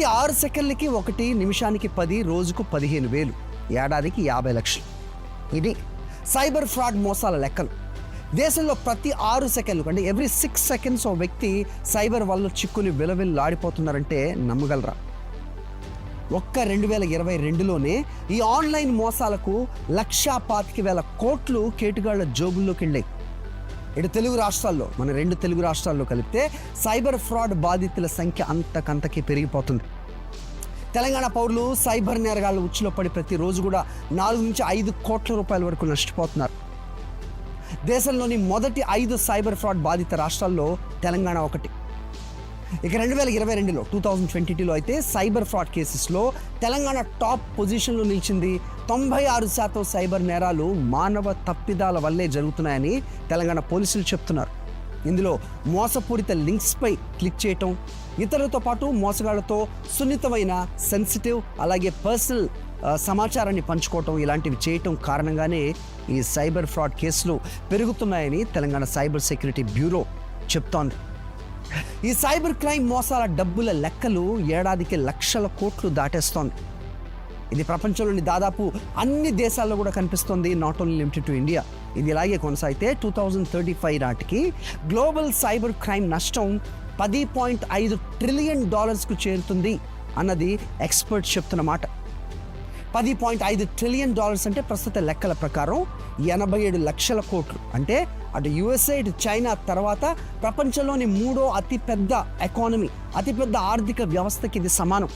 6 సెకండ్లకి 1, నిమిషానికి 10, రోజుకు 15,000, ఏడాదికి 50 లక్షలు. ఇది సైబర్ ఫ్రాడ్ మోసాల లెక్కలు. దేశంలో ప్రతి 6 సెకండ్లకు అంటే ఎవ్రీ 6 సెకండ్స్ ఓ వ్యక్తి సైబర్ వల్ల చిక్కుని విలవిల్లాడిపోతున్నారంటే నమ్మగలరా? ఒక్క 2022లోనే ఈ ఆన్లైన్ మోసాలకు 1,25,000 కోట్లు కేటుగాళ్ల జోబుల్లోకి వెళ్ళాయి. ఇటు తెలుగు రాష్ట్రాల్లో, మన 2 తెలుగు రాష్ట్రాల్లో కలిపితే సైబర్ ఫ్రాడ్ బాధితుల సంఖ్య అంతకంతకి పెరిగిపోతుంది. తెలంగాణ పౌరులు సైబర్ నేరగాళ్ళ ఉచ్చులో పడి ప్రతిరోజు కూడా 4 నుంచి 5 కోట్ల రూపాయల వరకు నష్టపోతున్నారు. దేశంలోని మొదటి 5 సైబర్ ఫ్రాడ్ బాధిత రాష్ట్రాల్లో తెలంగాణ ఒకటి. ఇక 2022లో 2022లో అయితే సైబర్ ఫ్రాడ్ కేసెస్లో తెలంగాణ టాప్ పొజిషన్లో నిలిచింది. 96% సైబర్ నేరాలు మానవ తప్పిదాల వల్లే జరుగుతున్నాయని తెలంగాణ పోలీసులు చెప్తున్నారు. ఇందులో మోసపూరిత లింక్స్పై క్లిక్ చేయటం, ఇతరులతో పాటు మోసగాళ్లతో సున్నితమైన, సెన్సిటివ్, అలాగే పర్సనల్ సమాచారాన్ని పంచుకోవటం ఇలాంటివి చేయటం కారణంగానే ఈ సైబర్ ఫ్రాడ్ కేసులు పెరుగుతున్నాయని తెలంగాణ సైబర్ సెక్యూరిటీ బ్యూరో చెప్తోంది. ఈ సైబర్ క్రైమ్ మోసాల డబ్బుల లెక్కలు ఏడాదికి లక్షల కోట్లు దాటేస్తోంది. ఇది ప్రపంచంలోని దాదాపు అన్ని దేశాల్లో కూడా కనిపిస్తోంది, not only limited to India. ఇది ఇలాగే కొనసాగితే 2035 నాటికి గ్లోబల్ సైబర్ క్రైమ్ నష్టం $10.5 ట్రిలియన్ చేరుతుంది అన్నది ఎక్స్పర్ట్స్ చెప్తున్న మాట. $10.5 ట్రిలియన్ అంటే ప్రస్తుత లెక్కల ప్రకారం 87 లక్షల కోట్లు. అంటే అటు USA, ఇటు చైనా తర్వాత ప్రపంచంలోని 3వ అతిపెద్ద ఎకానమీ, అతిపెద్ద ఆర్థిక వ్యవస్థకి ఇది సమానం.